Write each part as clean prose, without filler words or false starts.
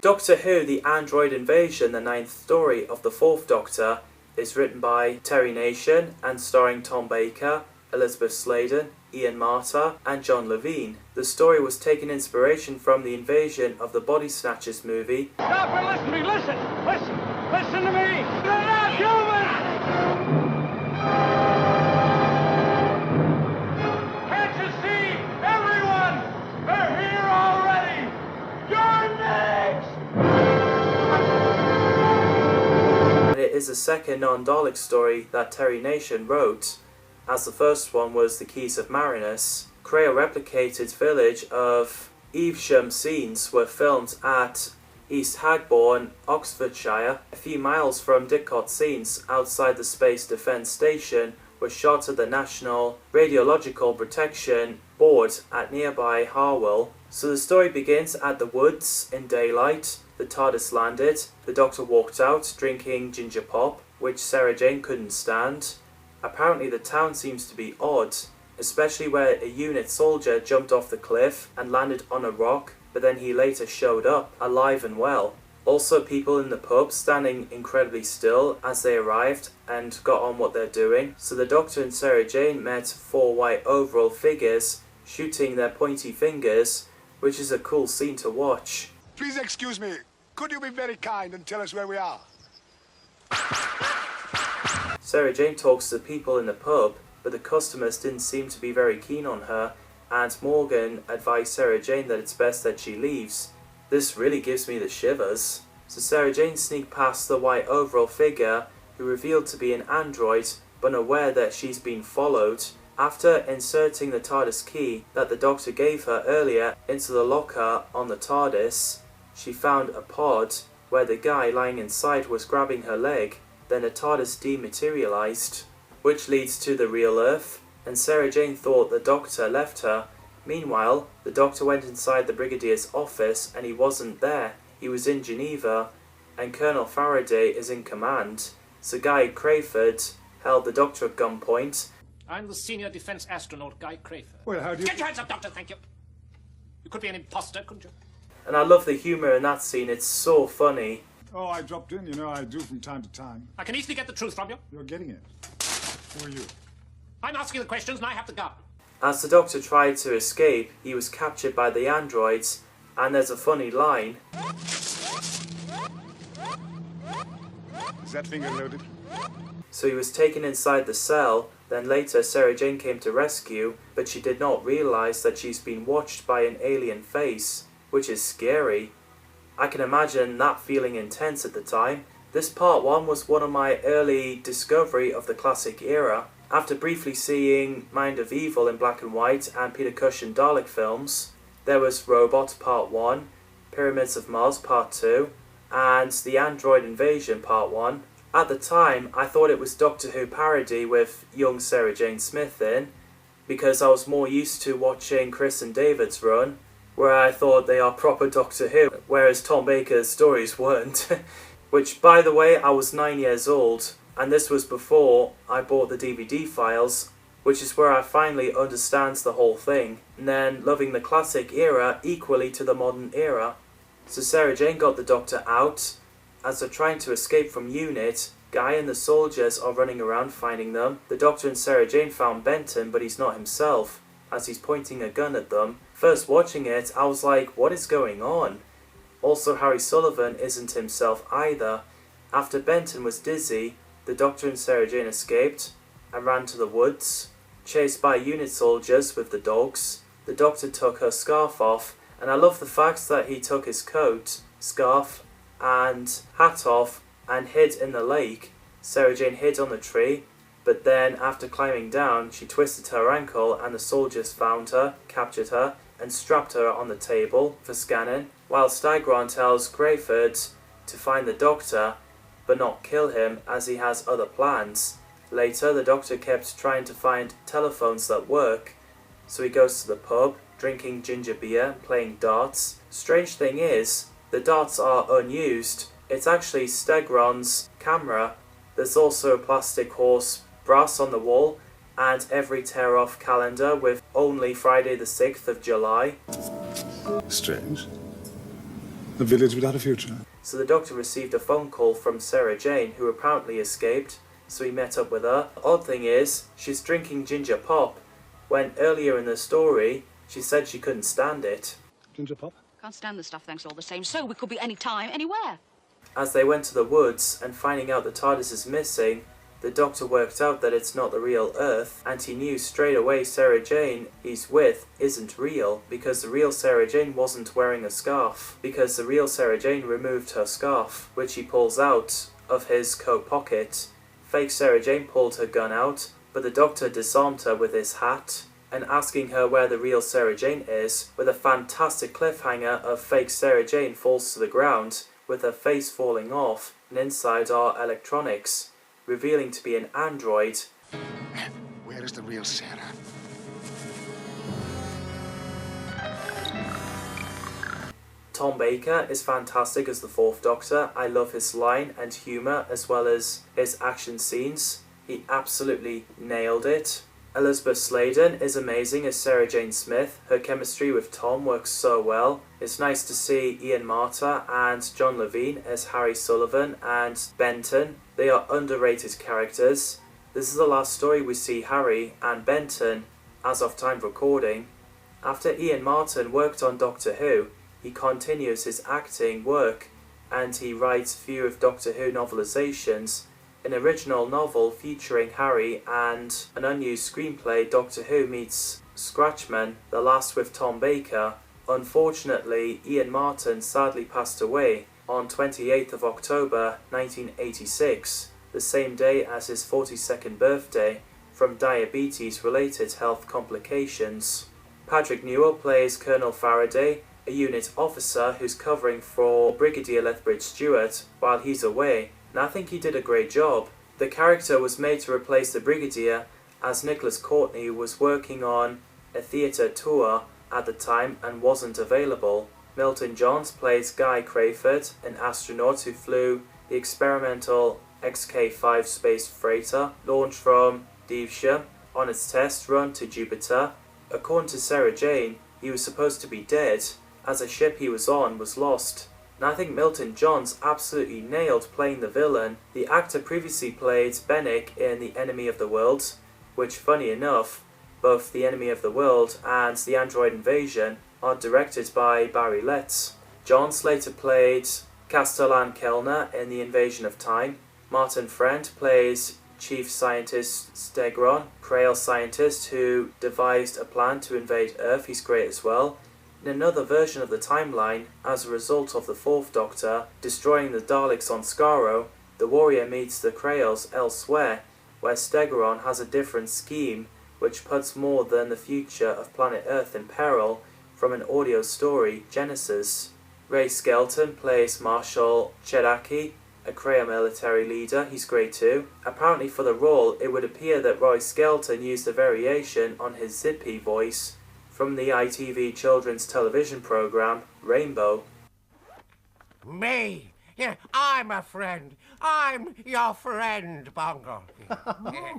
Doctor Who The Android Invasion, the 9th story of the 4th Doctor, is written by Terry Nation and starring Tom Baker, Elizabeth Sladen, Ian Marter and John Levine. The story was taken inspiration from the Invasion of the Body Snatchers movie. Stop and listen to me, listen to me! They're not human! Can't you see? Everyone! They're here already! You're next! And it is the second non-Dalek story that Terry Nation wrote, as the first one was The Keys of Marinus. Creo-replicated village of Evesham scenes were filmed at East Hagborn, Oxfordshire. A few miles from Didcot scenes outside the Space Defence Station were shot at the National Radiological Protection Board at nearby Harwell. So the story begins at the woods in daylight. The TARDIS landed, the Doctor walked out drinking ginger pop, which Sarah Jane couldn't stand. Apparently the town seems to be odd, especially where a unit soldier jumped off the cliff and landed on a rock, but then he later showed up, alive and well. Also people in the pub standing incredibly still as they arrived and got on what they're doing. So the Doctor and Sarah Jane met 4 white overall figures shooting their pointy fingers, which is a cool scene to watch. Please excuse me, could you be very kind and tell us where we are? Sarah Jane talks to the people in the pub, but the customers didn't seem to be very keen on her, and Morgan advised Sarah Jane that it's best that she leaves. This really gives me the shivers. So Sarah Jane sneaked past the white overall figure, who revealed to be an android, but unaware that she's been followed. After inserting the TARDIS key that the Doctor gave her earlier into the locker on the TARDIS, she found a pod where the guy lying inside was grabbing her leg. Then the TARDIS dematerialized, which leads to the real Earth, and Sarah Jane thought the Doctor left her. Meanwhile, the Doctor went inside the Brigadier's office and he wasn't there. He was in Geneva, and Colonel Faraday is in command. So Guy Crayford held the Doctor at gunpoint. I'm the senior defense astronaut, Guy Crayford. Well, how do you... Get your hands up, Doctor, thank you. You could be an imposter, couldn't you? And I love the humour in that scene, it's so funny. Oh, I dropped in, you know, I do from time to time. I can easily get the truth from you. You're getting it. Who are you? I'm asking the questions and I have the gun. As the Doctor tried to escape, he was captured by the androids, and there's a funny line. Is that finger loaded? So he was taken inside the cell, then later Sarah Jane came to rescue, but she did not realise that she's been watched by an alien face, which is scary. I can imagine that feeling intense at the time. This part 1 was one of my early discovery of the classic era. After briefly seeing Mind of Evil in black and white and Peter Cushing Dalek films, there was Robot Part 1, Pyramids of Mars Part 2, and The Android Invasion Part 1. At the time, I thought it was Doctor Who parody with young Sarah Jane Smith in, because I was more used to watching Chris and David's run, where I thought they are proper Doctor Who, whereas Tom Baker's stories weren't. Which, by the way, I was 9 years old, and this was before I bought the DVD files, which is where I finally understand the whole thing, and then loving the classic era equally to the modern era. So Sarah Jane got the Doctor out. As they're trying to escape from UNIT, Guy and the soldiers are running around finding them. The Doctor and Sarah Jane found Benton, but he's not himself, as he's pointing a gun at them. First watching it, I was like, what is going on? Also, Harry Sullivan isn't himself either. After Benton was dizzy, the Doctor and Sarah Jane escaped and ran to the woods, chased by unit soldiers with the dogs. The Doctor took her scarf off, and I love the fact that he took his coat, scarf and hat off and hid in the lake. Sarah Jane hid on the tree, but then after climbing down, she twisted her ankle and the soldiers found her, captured her, and strapped her on the table for scanning, while Stigron tells Crayford to find the Doctor, but not kill him as he has other plans. Later, the Doctor kept trying to find telephones that work, so he goes to the pub, drinking ginger beer, playing darts. Strange thing is, the darts are unused. It's actually Stegron's camera. There's also a plastic horse brass on the wall, and every tear-off calendar with only Friday the 6th of July. Strange. A village without a future. So the Doctor received a phone call from Sarah Jane, who apparently escaped, so he met up with her. The odd thing is, she's drinking ginger pop, when earlier in the story, she said she couldn't stand it. Ginger pop? Can't stand the stuff, thanks all the same. So we could be any time, anywhere. As they went to the woods and finding out the TARDIS is missing, the Doctor worked out that it's not the real Earth, and he knew straight away Sarah Jane he's with isn't real, because the real Sarah Jane wasn't wearing a scarf, because the real Sarah Jane removed her scarf, which he pulls out of his coat pocket. Fake Sarah Jane pulled her gun out, but the Doctor disarmed her with his hat, and asking her where the real Sarah Jane is, with a fantastic cliffhanger of fake Sarah Jane falls to the ground, with her face falling off, and inside are electronics, revealing to be an android. Where is the real Sarah? Tom Baker is fantastic as the Fourth Doctor. I love his line and humour as well as his action scenes. He absolutely nailed it. Elizabeth Sladen is amazing as Sarah Jane Smith. Her chemistry with Tom works so well. It's nice to see Ian Marter and John Levine as Harry Sullivan and Benton. They are underrated characters. This is the last story we see Harry and Benton as of time of recording. After Ian Martin worked on Doctor Who, he continues his acting work and he writes a few of Doctor Who novelizations. An original novel featuring Harry and an unused screenplay, Doctor Who meets Scratchman, the last with Tom Baker. Unfortunately, Ian Martin sadly passed away on 28th of October 1986, the same day as his 42nd birthday, from diabetes-related health complications. Patrick Newell plays Colonel Faraday, a unit officer who's covering for Brigadier Lethbridge Stewart while he's away. And I think he did a great job. The character was made to replace the Brigadier as Nicholas Courtney was working on a theatre tour at the time and wasn't available. Milton Johns plays Guy Crayford, an astronaut who flew the experimental XK-5 space freighter launched from Devshire on its test run to Jupiter. According to Sarah Jane, he was supposed to be dead as a ship he was on was lost. And I think Milton Johns absolutely nailed playing the villain. The actor previously played Bennick in The Enemy of the World, which, funny enough, both The Enemy of the World and The Android Invasion are directed by Barry Letts. Johns later played Castellan Kellner in The Invasion of Time. Martin Friend plays Chief Scientist Stegron, Krail scientist who devised a plan to invade Earth. He's great as well. In another version of the timeline, as a result of the Fourth Doctor destroying the Daleks on Skaro, the Warrior meets the Krails elsewhere, where Stegron has a different scheme which puts more than the future of planet Earth in peril from an audio story, Genesis. Ray Skelton plays Marshal Cheraki, a Krail military leader. He's great too. Apparently for the role, it would appear that Roy Skelton used a variation on his zippy voice from the ITV children's television program, Rainbow. Me? Yeah, I'm a friend. I'm your friend, Bongo.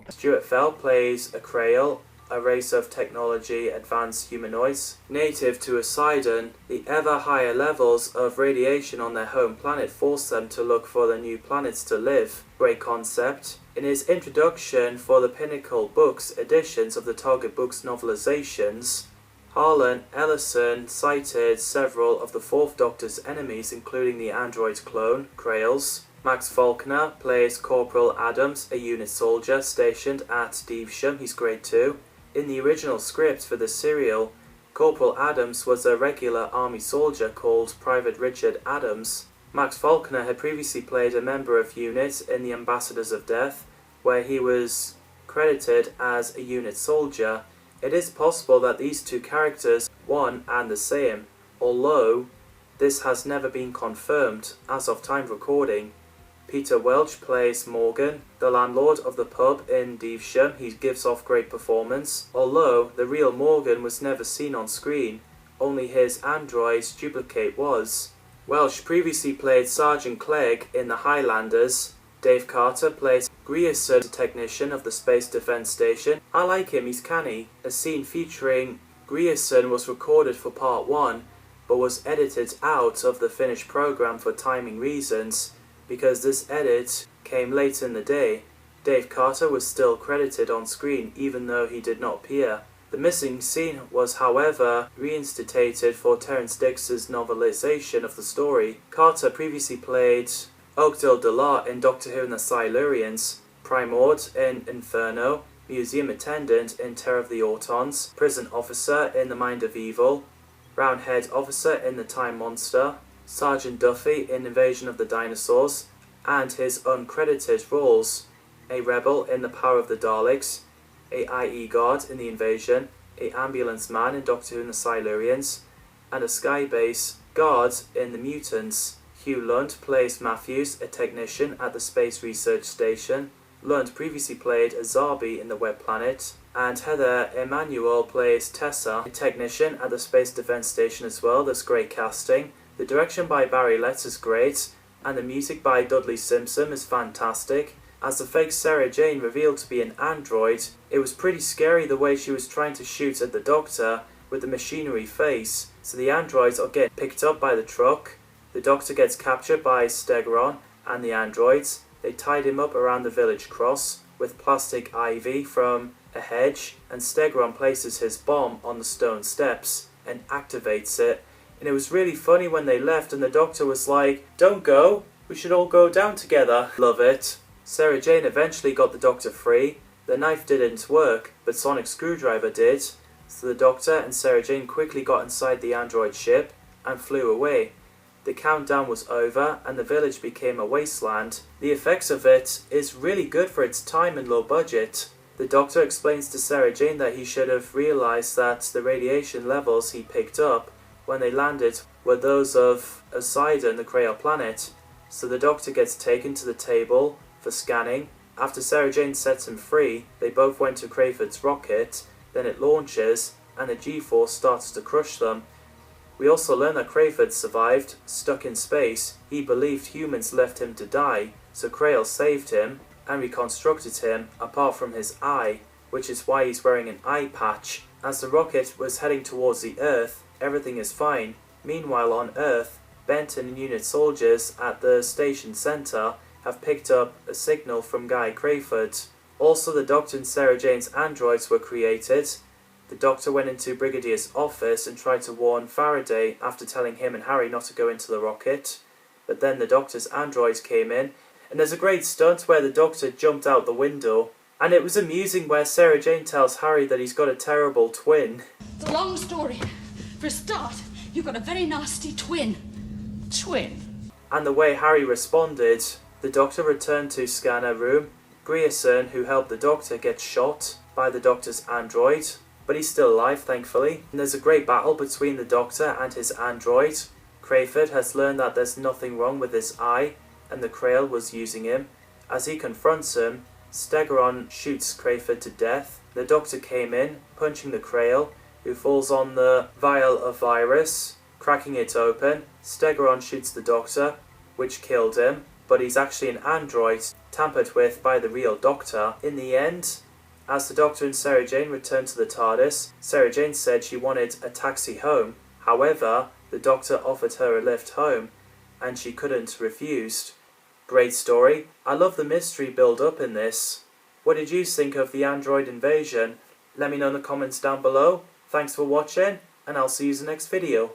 Stuart Fell plays a Krail, a race of technology advanced humanoids. Native to Poseidon, the ever higher levels of radiation on their home planet force them to look for the new planets to live. Great concept. In his introduction for the Pinnacle Books editions of the Target Books novelizations, Harlan Ellison cited several of the Fourth Doctor's enemies, including the android clone, Krails. Max Faulkner plays Corporal Adams, a unit soldier stationed at Devshire. He's great too. In the original script for the serial, Corporal Adams was a regular army soldier called Private Richard Adams. Max Faulkner had previously played a member of unit in The Ambassadors of Death, where he was credited as a unit soldier. It is possible that these two characters are one and the same, although this has never been confirmed as of time recording. Peter Welch plays Morgan, the landlord of the pub in Devshire. He gives off great performance, although the real Morgan was never seen on screen, only his android duplicate was. Welch previously played Sergeant Clegg in The Highlanders. Dave Carter plays Grierson, a technician of the Space Defense Station. I like him, he's canny. A scene featuring Grierson was recorded for part 1, but was edited out of the finished program for timing reasons, because this edit came late in the day. Dave Carter was still credited on screen even though he did not appear. The missing scene was, however, reinstated for Terrence Dix's novelization of the story. Carter previously played Ogdil Delar in Doctor Who and the Silurians, Primord in Inferno, museum attendant in Terror of the Autons, prison officer in The Mind of Evil, roundhead officer in The Time Monster, Sergeant Duffy in Invasion of the Dinosaurs, and his uncredited roles: a rebel in The Power of the Daleks, a IE guard in The Invasion, a ambulance man in Doctor Who and the Silurians, and a skybase guard in The Mutants. Hugh Lund plays Matthews, a technician at the Space Research Station. Lund previously played Azabi in The Web Planet, and Heather Emanuel plays Tessa, a technician at the Space Defense Station as well. There's great casting. The direction by Barry Letts is great, and the music by Dudley Simpson is fantastic. As the fake Sarah Jane revealed to be an android, it was pretty scary the way she was trying to shoot at the Doctor with the machinery face. So the androids are getting picked up by the truck. The Doctor gets captured by Stegron and the androids. They tied him up around the village cross with plastic ivy from a hedge, and Stegron places his bomb on the stone steps and activates it. And it was really funny when they left and the Doctor was like, "Don't go, we should all go down together." Love it. Sarah Jane eventually got the Doctor free. The knife didn't work, but Sonic Screwdriver did. So the Doctor and Sarah Jane quickly got inside the android ship and flew away. The countdown was over and the village became a wasteland. The effects of it is really good for its time and low budget. The Doctor explains to Sarah Jane that he should have realised that the radiation levels he picked up when they landed were those of Poseidon, the Krail planet. So the Doctor gets taken to the table for scanning. After Sarah Jane sets him free, they both went to Crayford's rocket, then it launches and the G-force starts to crush them. We also learn that Crayford survived, stuck in space. He believed humans left him to die, so Krail saved him and reconstructed him apart from his eye, which is why he's wearing an eye patch. As the rocket was heading towards the Earth, everything is fine. Meanwhile on Earth, Benton and unit soldiers at the station centre have picked up a signal from Guy Crayford. Also, the Doctor and Sarah Jane's androids were created. The Doctor went into Brigadier's office and tried to warn Faraday after telling him and Harry not to go into the rocket. But then the Doctor's androids came in, and there's a great stunt where the Doctor jumped out the window. And it was amusing where Sarah Jane tells Harry that he's got a terrible twin. It's a long story. For a start, you've got a very nasty twin. Twin? And the way Harry responded, the Doctor returned to scanner room. Grierson, who helped the Doctor, gets shot by the Doctor's android, but he's still alive, thankfully. And there's a great battle between the Doctor and his android. Crayford has learned that there's nothing wrong with his eye, and the Krail was using him. As he confronts him, Stegron shoots Crayford to death. The Doctor came in, punching the Krail, who falls on the vial of virus, cracking it open. Stegron shoots the Doctor, which killed him, but he's actually an android, tampered with by the real Doctor. In the end, as the Doctor and Sarah Jane returned to the TARDIS, Sarah Jane said she wanted a taxi home. However, the Doctor offered her a lift home, and she couldn't refuse. Great story. I love the mystery build up in this. What did you think of the android invasion? Let me know in the comments down below. Thanks for watching, and I'll see you in the next video.